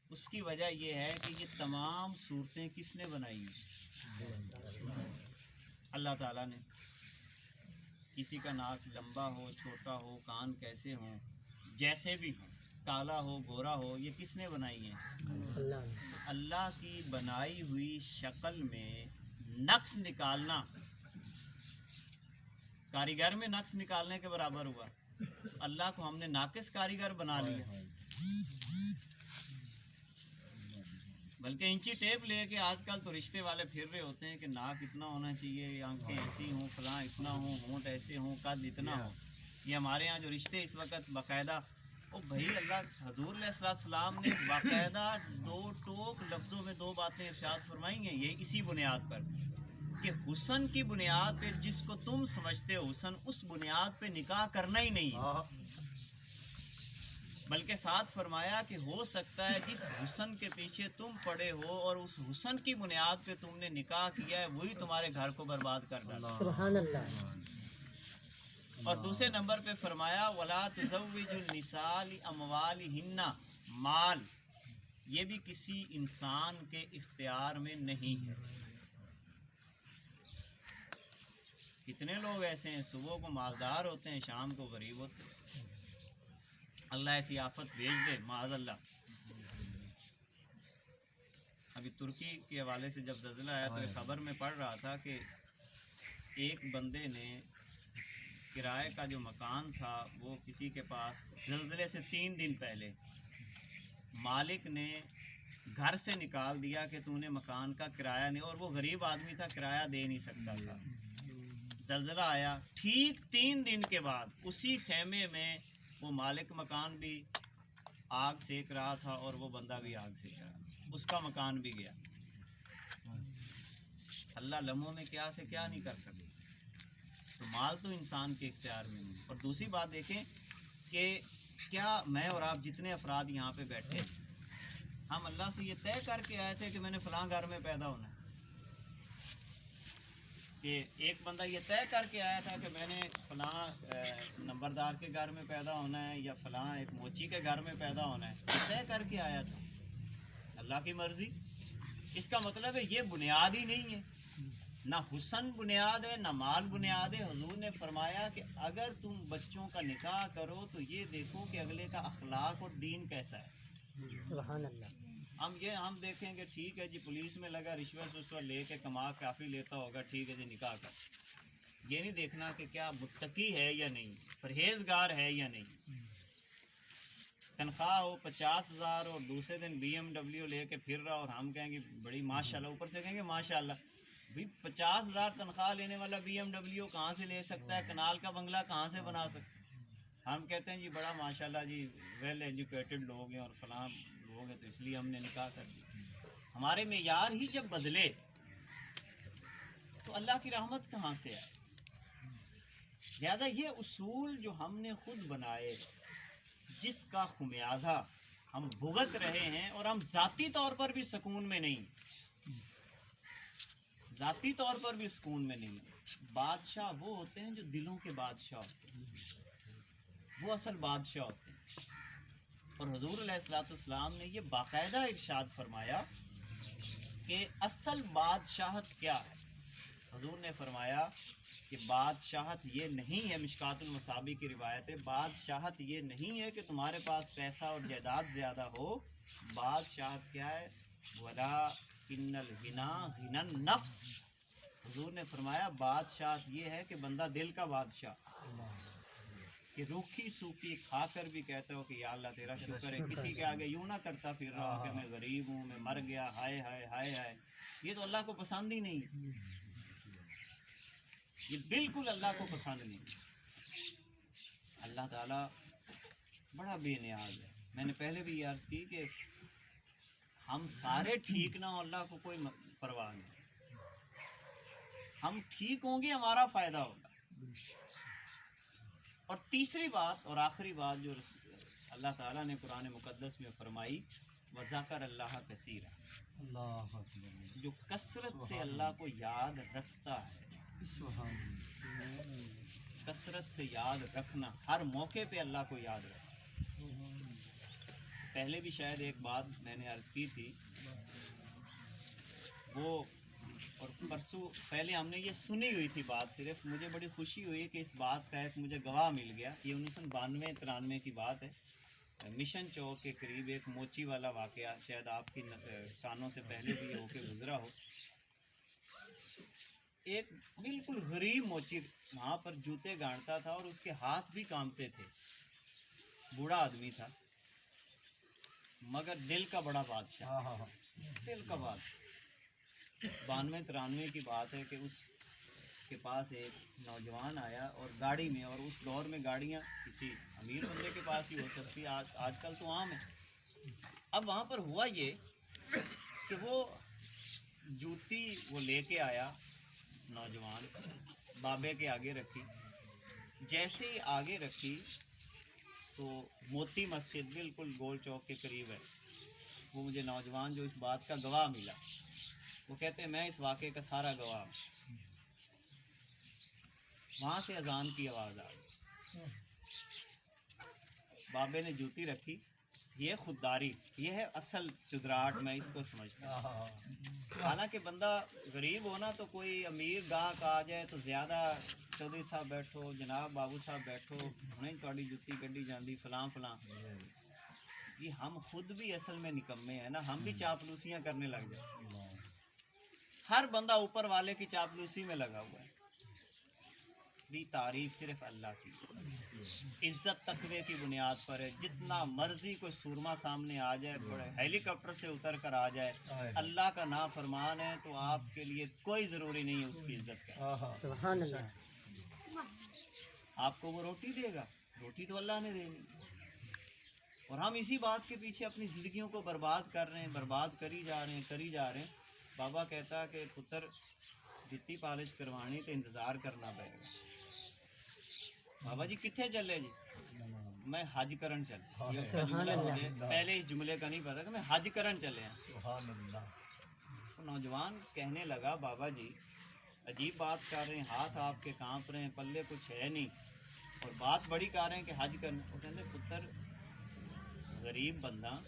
اس کی وجہ یہ ہے کہ یہ تمام صورتیں کس نے بنائی ہیں؟ اللہ تعالیٰ نے. کسی کا ناک لمبا ہو، چھوٹا ہو، کان کیسے ہوں، جیسے بھی ہوں، کالا ہو، گورا ہو، یہ کس نے بنائی ہیں؟ اللہ کی بنائی ہوئی شکل میں نقص نکالنا کاریگر میں نقص نکالنے کے برابر ہوا. اللہ کو ہم نے ناقص کاریگر بنا لیا. بلکہ انچی ٹیپ لے کے آج کل تو رشتے والے پھر رہے ہوتے ہیں کہ ناک اتنا ہونا چاہیے، آنکھیں ایسی ہوں، فلاں اتنا ہوں، ہونٹ ایسے ہوں، قد اتنا ہو. یہ ہمارے ہاں جو رشتے اس وقت باقاعدہ، او بھائی اللہ حضور علیہ السلام نے باقاعدہ دو ٹوک لفظوں میں دو باتیں ارشاد فرمائی ہیں. یہ اسی بنیاد پر کہ حسن کی بنیاد پہ جس کو تم سمجھتے ہو حسن، اس بنیاد پہ نکاح کرنا ہی نہیں. بلکہ ساتھ فرمایا کہ ہو سکتا ہے جس حسن کے پیچھے تم پڑے ہو اور اس حسن کی بنیاد پہ تم نے نکاح کیا ہے وہی تمہارے گھر کو برباد کر ڈالا. سبحان اللہ. اور دوسرے نمبر پہ فرمایا وَلَا تُزَوِّجُ النِّسَاءَ لِأَمْوَالِهِنَّ، مال یہ بھی کسی انسان کے اختیار میں نہیں ہے. کتنے لوگ ایسے ہیں صبح کو مالدار ہوتے ہیں، شام کو غریب ہوتے ہیں. اللہ ایسی آفت بھیج دے معاذ اللہ. ابھی ترکی کے حوالے سے جب زلزلہ آیا تو ایک خبر میں پڑھ رہا تھا کہ ایک بندے نے کرائے کا جو مکان تھا وہ کسی کے پاس زلزلے سے 3 دن پہلے مالک نے گھر سے نکال دیا کہ تو نے مکان کا کرایہ نہیں، اور وہ غریب آدمی تھا، کرایہ دے نہیں سکتا تھا. زلزلہ آیا، ٹھیک 3 دن کے بعد اسی خیمے میں وہ مالک مکان بھی آگ سیک رہا تھا اور وہ بندہ بھی آگ سیک رہا تھا، اس کا مکان بھی گیا. اللہ لمحوں میں کیا سے کیا نہیں کر سکے. تو مال تو انسان کے اختیار میں نہیں. اور دوسری بات دیکھیں کہ کیا میں اور آپ جتنے افراد یہاں پہ بیٹھے ہم اللہ سے یہ طے کر کے آئے تھے کہ میں نے فلاں گھر میں پیدا ہونا ہے؟ کہ ایک بندہ یہ طے کر کے آیا تھا کہ میں نے فلاں نمبردار کے گھر میں پیدا ہونا ہے یا فلاں ایک موچی کے گھر میں پیدا ہونا ہے؟ یہ طے کر کے آیا تھا. اللہ کی مرضی. اس کا مطلب ہے یہ بنیاد ہی نہیں ہے. نہ حسن بنیاد ہے، نہ مال بنیاد ہے. حضور نے فرمایا کہ اگر تم بچوں کا نکاح کرو تو یہ دیکھو کہ اگلے کا اخلاق اور دین کیسا ہے. سبحان اللہ. ہم دیکھیں کہ ٹھیک ہے جی پولیس میں لگا، رشوت لے کے کما کافی لیتا ہوگا، ٹھیک ہے جی نکاح کر. یہ نہیں دیکھنا کہ کیا متقی ہے یا نہیں، پرہیزگار ہے یا نہیں. تنخواہ ہو 50,000 اور دوسرے دن BMW لے کے پھر رہا اور ہم کہیں گے بڑی ماشاءاللہ، اوپر سے کہیں گے ماشاءاللہ. بھائی 50,000 تنخواہ لینے والا BMW کہاں سے لے سکتا ہے؟ کنال کا بنگلہ کہاں سے بنا سکتا ہے؟ ہم کہتے ہیں جی بڑا ماشاءاللہ جی ویل ایجوکیٹڈ لوگ ہیں اور فلاں لوگ ہیں تو اس لیے ہم نے نکاح کر دیا. ہمارے معیار ہی جب بدلے تو اللہ کی رحمت کہاں سے آئے؟ لہذا یہ اصول جو ہم نے خود بنائے، جس کا خمیازہ ہم بھگت رہے ہیں، اور ہم ذاتی طور پر بھی سکون میں نہیں، ذاتی طور پر بھی سکون میں نہیں. بادشاہ وہ ہوتے ہیں جو دلوں کے بادشاہ ہوتے ہیں، وہ اصل بادشاہ ہوتے ہیں. اور حضور علیہ السلام نے یہ باقاعدہ ارشاد فرمایا کہ اصل بادشاہت کیا ہے. حضور نے فرمایا کہ بادشاہت یہ نہیں ہے، مشکات المصابیح کی روایت ہے، بادشاہت یہ نہیں ہے کہ تمہارے پاس پیسہ اور جائیداد زیادہ ہو. بادشاہت کیا ہے؟ وَلَٰكِنَّ الْغِنَىٰ غِنَى النَّفْسِ. حضور نے فرمایا بادشاہت یہ ہے کہ بندہ دل کا بادشاہ، کہ روکھی سوکھی کھا کر بھی کہتا ہو کہ یا اللہ تیرا شکر ہے. کسی کے آگے یوں نہ کرتا پھر رہا ہوں کہ میں غریب ہوں، میں مر گیا، ہائے ہائے ہائے ہائے. یہ تو اللہ کو پسند ہی نہیں، یہ بالکل اللہ کو پسند نہیں. اللہ تعالیٰ بڑا بے نیاز ہے. میں نے پہلے بھی یہ عرض کی کہ ہم سارے ٹھیک نہ ہوں اللہ کو کوئی پرواہ نہیں. ہم ٹھیک ہوں گے ہمارا فائدہ ہوگا. اور تیسری بات اور آخری بات جو اللہ تعالیٰ نے قرآن مقدس میں فرمائی، وذکر اللہ کثیرا، جو کثرت سے اللہ کو یاد رکھتا ہے. کثرت سے یاد رکھنا، ہر موقع پہ اللہ کو یاد رکھنا. پہلے بھی شاید ایک بات میں نے عرض کی تھی، وہ اور پرسوں پہلے ہم نے یہ سنی ہوئی تھی بات، صرف مجھے بڑی خوشی ہوئی کہ اس بات کا ایک مجھے گواہ مل گیا۔ یہ 1992-93 کی بات ہے، مشن چوک کے قریب ایک موچی والا واقعہ، شاید آپ کی کانوں سے پہلے بھی ہو کے گزرا ہو۔ ایک بالکل غریب موچی وہاں پر جوتے گانٹتا تھا اور اس کے ہاتھ بھی کانپتے تھے، بوڑھا آدمی تھا مگر دل کا بڑا بادشاہ، دل کا بادشاہ۔ 92-93 کی بات ہے کہ اس کے پاس ایک نوجوان آیا اور گاڑی میں، اور اس دور میں گاڑیاں کسی امیر بندے کے پاس ہی ہو سکتی، آج کل تو عام ہے۔ اب وہاں پر ہوا یہ کہ وہ جوتی وہ لے کے آیا نوجوان، بابے کے آگے رکھی، جیسے ہی آگے رکھی تو موتی مسجد بالکل گول چوک کے قریب ہے، وہ مجھے نوجوان جو اس بات کا گواہ ملا، وہ کہتے ہیں میں اس واقعے کا سارا گواہ ہوں۔ وہاں سے اذان کی آواز آ گئی، بابے نے جوتی رکھی، یہ خودداری، یہ ہے اصل چدراہٹ، میں اس کو سمجھتا ہوں۔ حالانکہ بندہ غریب ہونا تو کوئی امیر گاہک آ جائے تو زیادہ چودھری صاحب بیٹھو، جناب بابو صاحب بیٹھو، نہیں تھوڑی جوتی گڈی جاندی فلاں فلاں، یہ ہم خود بھی اصل میں نکمے ہیں نا، ہم بھی چاپلوسیاں کرنے لگ جائیں۔ ہر بندہ اوپر والے کی چاپلوسی میں لگا ہوا ہے۔ بھی تعریف صرف اللہ کی، عزت تقوی کی بنیاد پر ہے۔ جتنا مرضی کوئی سورما سامنے آ جائے، بڑے ہیلی کاپٹر سے اتر کر آ جائے، اللہ کا نافرمان ہے تو آپ کے لیے کوئی ضروری نہیں ہے اس کی عزت کا۔ سبحان اللہ۔ آپ کو وہ روٹی دے گا، روٹی تو اللہ نے دینی، اور ہم اسی بات کے پیچھے اپنی زندگیوں کو برباد کر رہے ہیں، برباد کری جا رہے ہیں۔ بابا کہتا کہ پتر جتی پالش کروانی تو انتظار کرنا پڑے گا۔ بابا جی کتنے چلے جی؟ میں حج کرن چلے، یہ اس کا جملہ مجھے پہلے اس جملے کا نہیں پتا کہ میں حج کرن چلے ہیں۔ تو نوجوان کہنے لگا بابا جی عجیب بات کر رہے ہیں، ہاتھ آپ کے کانپ رہے ہیں، پلے کچھ ہے نہیں، اور بات بڑی کر رہے ہیں کہ حج کرنا۔ وہ کہتے پتر غریب بندہ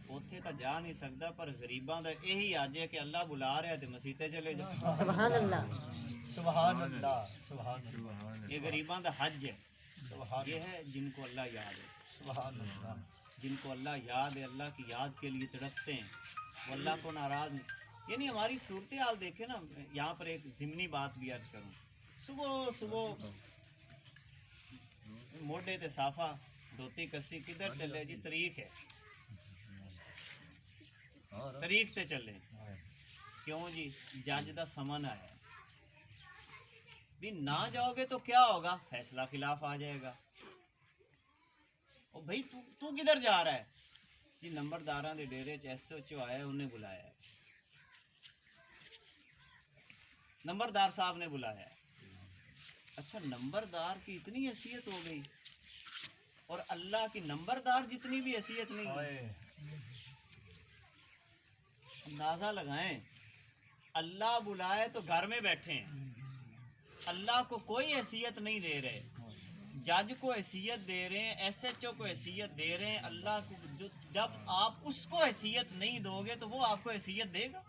اوتھے تا جا نہیں سکتا، پر غریباں دا یہی آج ہے کہ اللہ بلا رہا ہے تو مسیطے چلے جاؤ۔ سبحان اللہ، سبحان اللہ، سبحان اللہ، یہ غریباں دا حج ہے، یہ ہے جن کو اللہ یاد ہے، سبحان اللہ، جن کو اللہ یاد ہے، اللہ کی یاد کے لیے تڑپتے ہیں، وہ اللہ کو ناراض نہیں۔ یعنی ہماری صورتحال دیکھیں نا، یہاں پر ایک ضمنی بات بھی عرض کروں، صبح موڈے تے صافہ دھوتی کسی، کدھر چلے جی؟ تاریخ ہے، تاریخ تے چلے، کیوں جی؟ جج دا سمن آیا بھی نہ جاؤ گے تو کیا ہوگا؟ فیصلہ خلاف آ جائے گا۔ او بھائی تو کدھر جا رہا ہے جی؟ نمبرداراں دے ڈیرے چ ایس ایچ او آیا، انہیں بلایا ہے، نمبردار صاحب نے بلایا ہے۔ اچھا نمبردار کی اتنی حیثیت ہو گئی، اور اللہ کی نمبردار جتنی بھی حیثیت نہیں ہے۔ اندازہ لگائیں، اللہ بلائے تو گھر میں بیٹھے ہیں، اللہ کو کوئی حیثیت نہیں دے رہے، جج کو حیثیت دے رہے ہیں، ایس ایچ او کو حیثیت دے رہے ہیں، اللہ کو جب آپ اس کو حیثیت نہیں دو گے تو وہ آپ کو حیثیت دے گا؟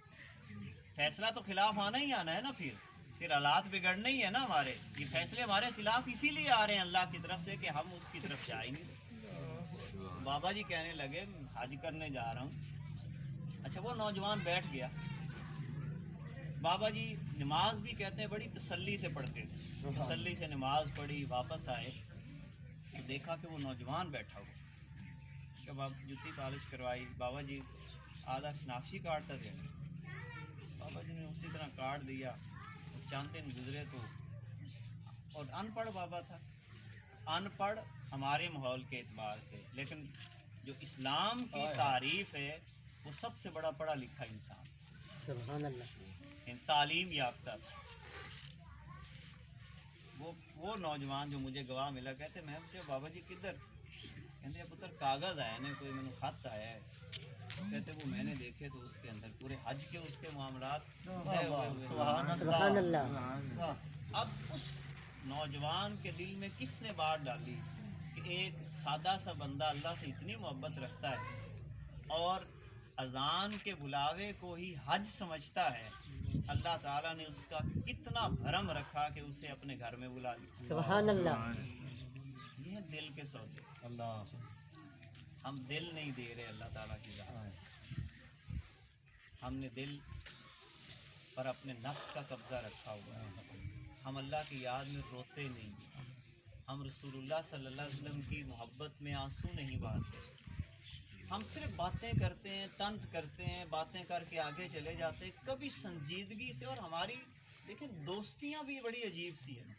فیصلہ تو خلاف آنا ہی آنا ہے نا، پھر حالات بگڑنے ہی ہے نا ہمارے۔ یہ فیصلے ہمارے خلاف اسی لیے آ رہے ہیں اللہ کی طرف سے کہ ہم اس کی طرف جائیں گے۔ بابا جی کہنے لگے حج کرنے جا رہا ہوں۔ اچھا وہ نوجوان بیٹھ گیا، بابا جی نماز بھی کہتے ہیں بڑی تسلی سے پڑھتے تھے، تسلی سے نماز پڑھی، واپس آئے تو دیکھا کہ وہ نوجوان بیٹھا ہوا، جب آپ جوتی پالش کروائی، بابا جی آدھا شناختی کارڈ تھا دینا، بابا جی نے اسی طرح کارڈ دیا۔ چند دن گزرے تو، اور ان پڑھ بابا تھا، ان پڑھ ہمارے ماحول کے اعتبار سے، لیکن جو اسلام کی تعریف ہے وہ سب سے بڑا پڑھا لکھا انسان، سبحان اللہ، تعلیم یافتہ تھا۔ وہ نوجوان جو مجھے گواہ ملا، کہتے میں پوچھا بابا جی کدھر؟ کہتے پتر کاغذ آیا نا، کوئی میں نے خط آیا ہے، کہتے وہ میں نے دیکھے تو اس کے اندر پورے حج کے اس کے معاملات۔ سبحان اللہ۔ اب اس نوجوان کے دل میں کس نے بات ڈالی کہ ایک سادہ سا بندہ اللہ سے اتنی محبت رکھتا ہے اور اذان کے بلاوے کو ہی حج سمجھتا ہے، اللہ تعالیٰ نے اس کا کتنا بھرم رکھا کہ اسے اپنے گھر میں بلا لیا۔ سبحان اللہ، یہ ہے دل کے سودے۔ اللہ ہم دل نہیں دے رہے اللہ تعالیٰ کی ذات، ہم نے دل پر اپنے نفس کا قبضہ رکھا ہوا ہے۔ ہم اللہ کی یاد میں روتے نہیں، ہم رسول اللہ صلی اللہ علیہ وسلم کی محبت میں آنسو نہیں بہاتے، ہم صرف باتیں کرتے ہیں، طنز کرتے ہیں، باتیں کر کے آگے چلے جاتے ہیں، کبھی سنجیدگی سے۔ اور ہماری دیکھیں دوستیاں بھی بڑی عجیب سی ہیں،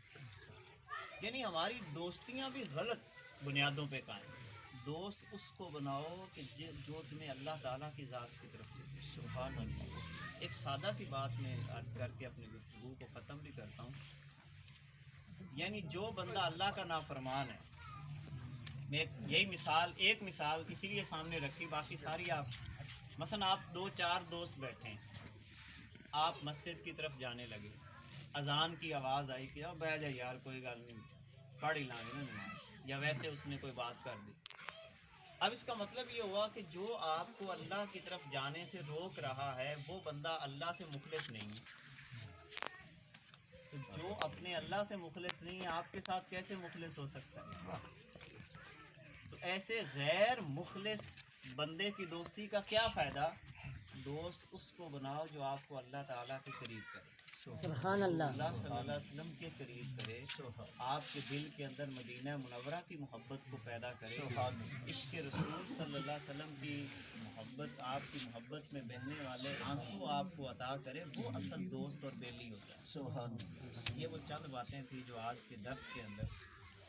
یعنی ہماری دوستیاں بھی غلط بنیادوں پہ قائم ہیں۔ دوست اس کو بناؤ کہ جو تمہیں اللہ تعالیٰ کی ذات کی طرف لے جائے۔ سبحان اللہ۔ ایک سادہ سی بات میں عرض کر کے اپنی گفتگو کو ختم بھی کرتا ہوں، یعنی جو بندہ اللہ کا نافرمان ہے، میں ایک مثال اسی لیے سامنے رکھی، باقی ساری آپ مثلا آپ 2-4 دوست بیٹھے ہیں، آپ مسجد کی طرف جانے لگے، اذان کی آواز آئی کہ اب بیٹھ جائے یار کوئی گل نہیں، پڑھ ہی لائیں گے نا نماز، یا ویسے اس نے کوئی بات کر دی۔ اب اس کا مطلب یہ ہوا کہ جو آپ کو اللہ کی طرف جانے سے روک رہا ہے وہ بندہ اللہ سے مخلص نہیں ہے۔ تو جو اپنے اللہ سے مخلص نہیں ہے آپ کے ساتھ کیسے مخلص ہو سکتا ہے؟ تو ایسے غیر مخلص بندے کی دوستی کا کیا فائدہ؟ دوست اس کو بناؤ جو آپ کو اللہ تعالیٰ کے قریب کرے، سبحان اللہ، اللہ صلی اللہ علیہ وسلم کے قریب کرے، آپ کے دل کے اندر مدینہ منورہ کی محبت کو پیدا کرے، عشق رسول صلی اللہ علیہ وسلم کی محبت، آپ کی محبت میں بہنے والے آنسو آپ کو عطا کرے، وہ اصل دوست اور بیلی ہوتا ہے۔ سبحان اللہ۔ یہ وہ چند باتیں تھیں جو آج کے درس کے اندر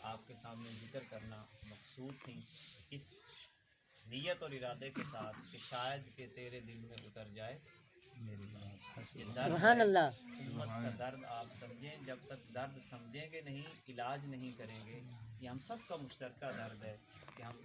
آپ کے سامنے ذکر کرنا مقصود تھیں، اس نیت اور ارادے کے ساتھ کہ شاید کہ تیرے دل میں اتر جائے میری بات۔ یہ درد سبحان ہے، اللہ، امت کا درد آپ سمجھیں، جب تک درد سمجھیں گے نہیں، علاج نہیں کریں گے۔ یہ ہم سب کا مشترکہ درد ہے کہ ہم